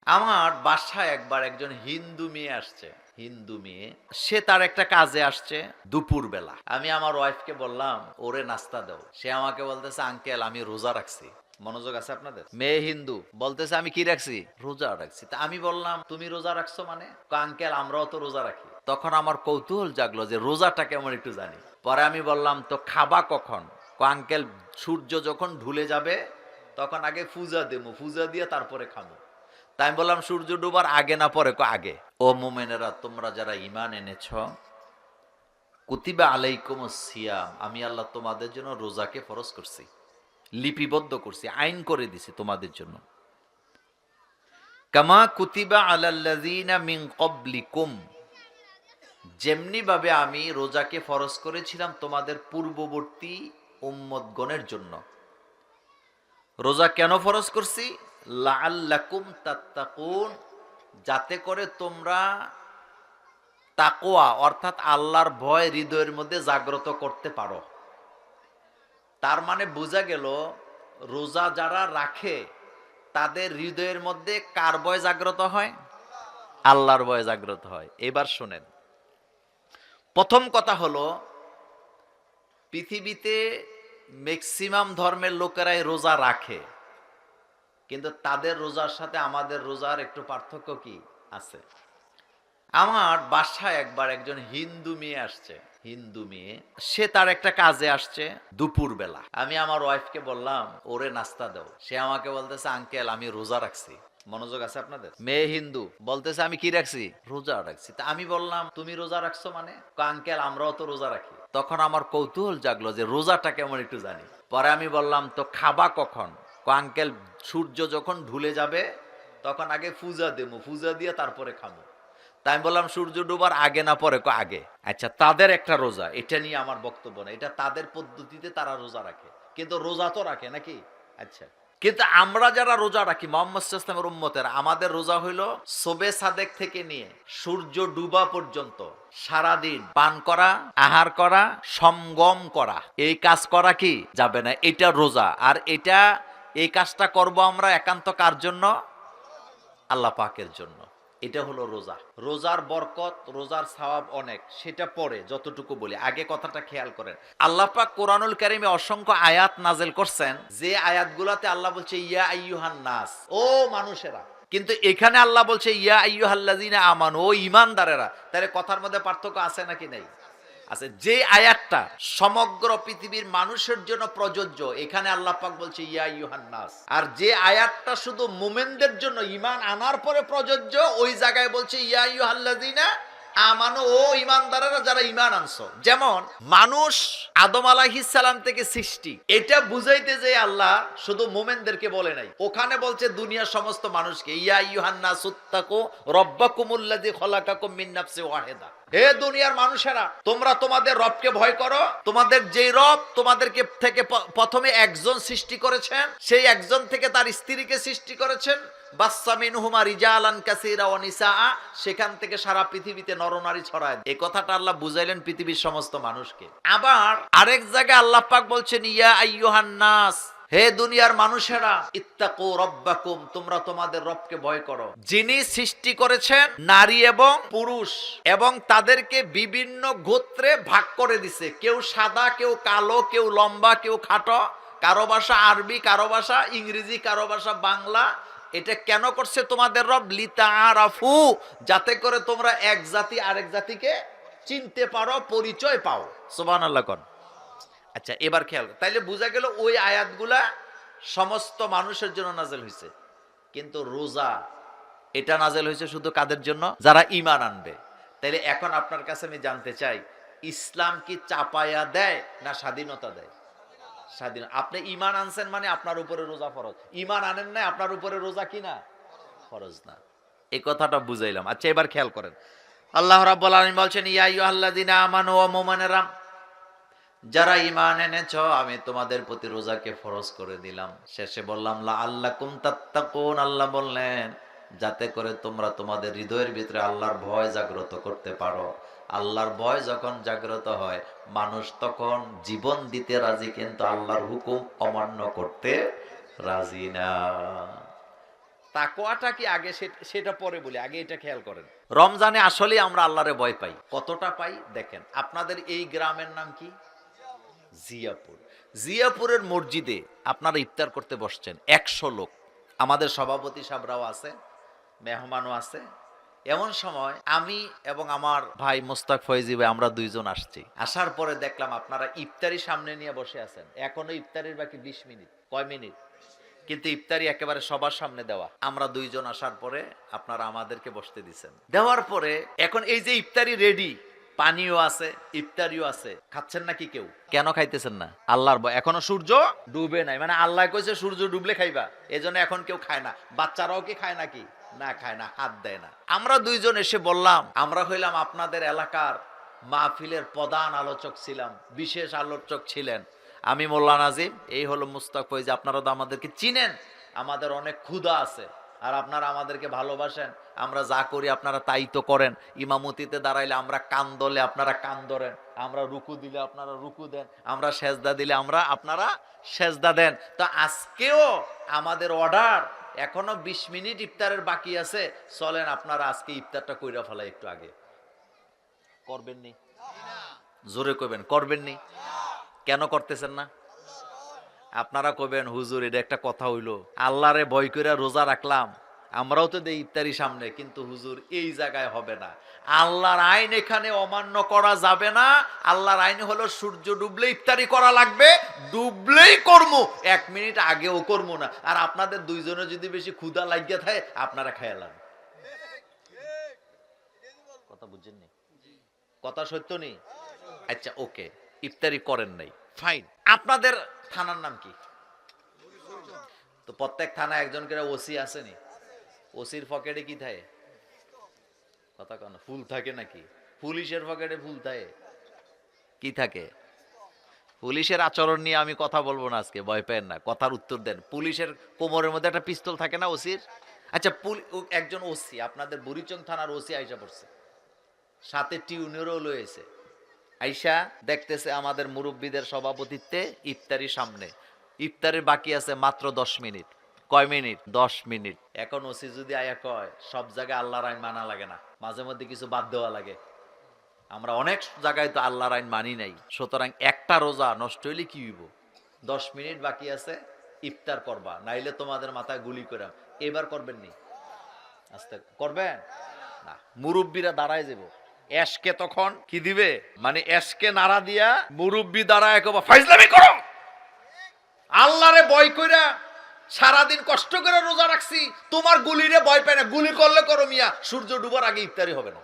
আমার বাসায় একবার একজন হিন্দু মেয়ে আসছে। হিন্দু মেয়ে, সে তার একটা কাজে আসছে দুপুর বেলা। আমি আমার ওয়াইফকে বললাম ওরে নাস্তা দাও। সে আমাকে বলতেছে আঙ্কেল আমি রোজা রাখছি। মনোযোগ আছে আপনাদের? মেয়ে হিন্দু বলতেছে আমি কি রাখছি? রোজা রাখছি। তা আমি বললাম তুমি রোজা রাখছো মানে? আঙ্কেল আমরাও তো রোজা রাখি। তখন আমার কৌতূহল জাগলো যে রোজাটা কেমন একটু জানি। পরে আমি বললাম তো খাবা কখন? আঙ্কেল সূর্য যখন ঢুলে যাবে তখন আগে পূজা দেবো, পূজা দিয়ে তারপরে খাবো। তাই আমি বললাম সূর্য ডুবার আগে না পরে? আগে। ও মোমেনেরা, তোমরা যারা ঈমান এনেছ, কুতিবা আলাইকুমুস সিয়াম, আমি আল্লাহ তোমাদের জন্য রোজাকে ফরজ করছি, লিপিবদ্ধ করছি, আইন করে দিছি তোমাদের জন্য। কামা কুতিবা আলাল্লাযিনা মিন ক্বাবলিকুম, যেমনি ভাবে আমি রোজাকে ফরজ করেছিলাম তোমাদের পূর্ববর্তী উম্মতগণের জন্য। রোজা কেন ফরজ করছি? লাআল্লাকুম তাত্তাকুন, যাতে করে তোমরা তাকওয়া অর্থাৎ আল্লাহর ভয় হৃদয়ের মধ্যে জাগ্রত করতে পারো। তার মানে বোঝা গেল রোজা যারা রাখে তাদের হৃদয়ের মধ্যে কার ভয় জাগ্রত হয়? আল্লাহর ভয় জাগ্রত হয়। এবার শোনেন, প্রথম কথা হলো পৃথিবীতে ম্যাক্সিমাম ধর্মের লোকেরাই রোজা রাখে, কিন্তু তাদের রোজার সাথে আমাদের রোজার একটু পার্থক্য কি আছে। আমার বাসায় একবার একজন হিন্দু মেয়ে আসছে। হিন্দু মেয়ে, সে তার একটা কাজে আসছে দুপুর বেলা। আমি আমার ওয়াইফকে বললাম ওরে নাস্তা দাও। সে আমাকে বলতেছে আঙ্কেল আমি রোজা রাখছি। মনোযোগ আছে আপনাদের? মেয়ে হিন্দু বলতেছে আমি কি রাখছি? রোজা রাখছি। তা আমি বললাম তুমি রোজা রাখছো মানে? আঙ্কেল আমরাও তো রোজা রাখি। তখন আমার কৌতূহল জাগলো যে রোজাটা কেমন একটু জানি। পরে আমি বললাম তো খাবা কখন? আঙ্কেল সূর্য যখন ঢুলে যাবে তখন আগে পূজা দেবো, পূজা দিয়ে তারপরে খাবো। তাই আমি বললাম সূর্য ডোবার আগে না পরে? আগে। আচ্ছা, তাদের একটা রোজা, এটা নিয়ে আমার বক্তব্য না, এটা তাদের পদ্ধতিতে তারা রোজা রাখে, কিন্তু রোজা তো রাখে নাকি? আচ্ছা, কিন্তু আমরা যারা রোজা রাখি মুহাম্মদ সাল্লাল্লাহু আলাইহি ওয়াসাল্লামের উম্মতের, আমাদের রোজা হইল শবে সাদেক থেকে নিয়ে সূর্য ডুবা পর্যন্ত সারাদিন পান করা, আহার করা, সমগম করা, এই কাজ করা কি যাবে না, এটা রোজা। আর এই কাজটা করব আমরা একান্ত কার জন্য? আল্লাহ পাকের জন্য। এটা হলো রোজা। রোজার বরকত, রোজার সওয়াব অনেক, সেটা পরে যতটুকু বলি, আগে কথাটা খেয়াল করেন। আল্লাহ পাক কোরআনুল কারীমে অসংখ্য আয়াত নাযিল করছেন, যে আয়াতগুলোতে আল্লাহ বলছে ইয়া আইয়ুহান নাস, ও মানুষেরা। কিন্তু এখানে আল্লাহ বলছে ইয়া আইয়ুহাল্লাযিনা আমানু, ও ঈমানদারেরা। তাহলে কথার মধ্যে পার্থক্য আছে নাকি নাই? আছে। যে আয়াতটা সমগ্র পৃথিবীর মানুষের জন্য প্রযোজ্য, এখানে আল্লাহ পাক বলছে ইয়া আইয়ুহান নাস। আর যে আয়াতটা শুধু মুমিনদের জন্য ঈমান আনার পরে প্রযোজ্য, ওই জায়গায় বলছে ইয়া আইয়ুহাল্লাযিনা আমানু, ও ঈমানদারেরা যারা ঈমান আনছো। যেমন মানুষ আদম আলাইহিস সালাম থেকে সৃষ্টি, এটা বুঝাইতে যে আল্লাহ শুধু মুমিনদেরকে বলে নাই, ওখানে বলছে দুনিয়ার সমস্ত মানুষকে। ইয়া আইয়ুহান নাসুত্তাকু রাব্বাকুমুল্লাযী খলাকাকুম মিন নাফসিন ওয়াহিদা, হে দুনিয়ার মানুষেরা তোমরা তোমাদের রবকে ভয় করো। তোমাদের যেই রব তোমাদেরকে থেকে প্রথমে একজন সৃষ্টি করেছেন, সেই একজন থেকে তার স্ত্রীকে সৃষ্টি করেছেন, বাসসা মিনহুমা রিজালান কাসীরা ওয়া নিসা, সেখান থেকে সারা পৃথিবীতে নরনারী ছড়ায়। এই কথাটা আল্লাহ বুঝাইলেন পৃথিবীর সমস্ত মানুষকে। আবার আরেক জায়গায় আল্লাহ পাক বলছেন ইয়া আইয়ুহান নাস, হে দুনিয়ার মানুষেরা, ইত্তাকু রাব্বাকুম, তোমরা তোমাদের রবকে ভয় করো, যিনি সৃষ্টি করেছেন নারী এবং পুরুষ, এবং তাদেরকে বিভিন্ন গোত্রে ভাগ করে দিছে। কেউ সাদা, কেউ কালো, কেউ লম্বা, কেউ খাটো, কারো ভাষা আরবি, কারো ভাষা ইংরেজি, কারো ভাষা বাংলা। এটা কেন করছে তোমাদের রব? লিতাআরাফু, যাতে করে তোমরা এক জাতি আরেক জাতিকে চিনতে পারো, পরিচয় পাও। সুবহানাল্লাহ কোন। আচ্ছা, এবার খেয়াল, তাইলে বোঝা গেল ওই আয়াতগুলা সমস্ত মানুষের জন্য নাযিল হয়েছে, কিন্তু রোজা এটা নাযিল হয়েছে শুধু কাদের জন্য? যারা ঈমান আনবে। তাইলে এখন আপনার কাছে আমি জানতে চাই, ইসলাম কি চাপায়া দেয় না স্বাধীনতা দেয়? স্বাধীন। আপনি ঈমান আনছেন মানে আপনার উপরে রোজা ফরজ, ঈমান আনেন না আপনার উপরে রোজা কি না? ফরজ না। এই কথাটা বুঝাইলাম। আচ্ছা, এবার খেয়াল করেন, আল্লাহ রাব্বুল আলামিন বলছেন ইয়া আইয়ুহাল্লাযিনা আমানু, ওয়া মুমিনেরা যারা ঈমান এনেছো, আমি তোমাদের প্রতি রোজাকে ফরজ করে দিলাম। শেষে বললাম লাআল্লাকুম তাত্তাকুন, আল্লাহ বললেন যাতে করে তোমরা তোমাদের হৃদয়ের ভিতরে আল্লাহর ভয় জাগ্রত করতে পারো। আল্লাহর ভয় যখন জাগ্রত হয়, মানুষ তখন জীবন দিতে রাজি, কিন্তু আল্লাহর হুকুম অমান্য করতে রাজি না। তাকওয়াটা কি আগে সেটা পরে বলি, আগে এটা খেয়াল করেন। রমজানে আসলেই আমরা আল্লাহরে ভয় পাই। কতটা পাই দেখেন। আপনাদের এই গ্রামের নাম কি? জিয়াপুর। জিয়াপুরের মসজিদে আপনারা ইফতার করতে বসছেন 100 লোক, আমাদের সভাপতি সাহেবরাও আছে, মেহমানও আছে। এমন সময় আমি এবং আমার ভাই মোস্তাক ফয়জি ভাই আমরা দুইজন আসছি। আসার পরে দেখলাম আপনারা ইফতারি সামনে নিয়ে বসে আছেন। এখনো ইফতারির বাকি 20 মিনিট। কয় মিনিট? কিন্তু ইফতারি একেবারে সবার সামনে দেওয়া। আমরা দুইজন আসার পরে আপনারা আমাদেরকে বসতে দিছেন। দেওয়ার পরে এখন এই যে ইফতারি রেডি, পানিও আছে, ইফতারিও আছে, খাচ্ছেন নাকি কেউ? কেন খাইতেছেন না? আল্লাহর ভয়। এখনো সূর্য ডুবে নাই, মানে আল্লাহ কইছে সূর্য ডুবলে খাইবা, এজন্য এখন কেউ খায় না। বাচ্চারাও কি খায় নাকি? না, খায় না, হাত দেয় না। আমরা দুইজন এসে বললাম, আমরা হইলাম আপনাদের এলাকার মাহফিলের প্রধান আলোচক ছিলাম, বিশেষ আলোচক ছিলেন। আমি মোল্লা নাজিম, এই হলো মুস্তাক ফয়জ। আপনারা তো আমাদেরকে চিনেন, আমাদের অনেক ক্ষুধা আছে, আর আপনারা আমাদেরকে ভালোবাসেন। আমরা যা করি আপনারা তাই তো করেন। ইমামতিতে দাঁড়াইলে আমরা কান ধরলে আপনারা কান ধরেন, আমরা রুকু দিলে আপনারা রুকু দেন, আমরা সেজদা দিলে আপনারা সেজদা দেন। তো আজকেও আমাদের অর্ডার, এখনো 20 মিনিট ইফতারের বাকি আছে, চলেন আপনারা আজকে ইফতারটা কইরা ফেলাই। একটু আগে করবেন নি? জোরে কইবেন, করবেন নি? কেন করতেছেন না? আপনারা কইবেন হুজুর এটা একটা কথা হইলো, আল্লাহরে ভয় করে রোজা রাখলাম, আমরাও তো দেই ইফতারি সামনে, কিন্তু হুজুর এই জায়গায় হবে না। আল্লাহর আইন এখানে অমান্য করা যাবে না। আল্লাহর আইন হলো সূর্য ডুবলে ইফতারি করা লাগবে, ডুবলেই করমু, 1 মিনিট আগেও করমু না। আর আপনাদের দুইজনে যদি বেশি ক্ষুধা লাগিয়া থাকে আপনারা খেয়ালান। কথা বুঝছেন নি? কথা সত্য নেই? আচ্ছা ওকে, ইফতারি করেন নাই, ফাইন। আপনাদের থানার নাম কি? তো প্রত্যেক থানায় একজন করে ওসি আসেনি? ওসির পকেটে কি থাকে? কথা কেন? ফুল থাকে নাকি? পুলিশের পকেটে ফুল থাকে? কি থাকে? পুলিশের আচরণ নিয়ে আমি কথা বলবো না আজকে, ভয় পেন না, কথার উত্তর দেন। পুলিশের কোমরের মধ্যে একটা পিস্তল থাকে না ওসির? আচ্ছা, একজন ওসি, আপনাদের বুড়িচং থানার ওসি আইসা পড়ছে, সাথে টিউনেরও লয়েছে। আইসা দেখতেছে আমাদের মুরব্বীদের সভাপতিত্বে ইফতারি সামনে, ইফতারির বাকি আছে মাত্র 10 মিনিট। কয় মিনিট? 10 মিনিট। এখন ওসি যদি আয়া কয় সব জায়গায় আল্লাহর আইন মানা লাগে না, মাঝে মধ্যে কিছু বাদ দেওয়া লাগে। আমরা অনেক জায়গায় তো আল্লাহর আইন মানি নাই। সুতরাং একটা রোজা নষ্ট হইলে কি হইব? 10 মিনিট বাকি আছে, ইফতার করবা, নাইলে তোমাদের মাথায় গুলি করাম। এবার করবেন নি? আস্তে করবেন না, মুরব্বীরা দাঁড়ায় যাব। এসকে তখন কি দিবে, মানে এসকে নাড়া দিয়া মুরব্বী দাঁড়ায় কবা ফাইজলামি করো, আল্লাহরে ভয় কইরা সারাদিন কষ্ট করে রোজা রাখছি, তোমার গুলিরে ভয় পায় না, গুলি করলে করো মিয়া, সূর্য ডুবার আগে ইফতারি হবে না।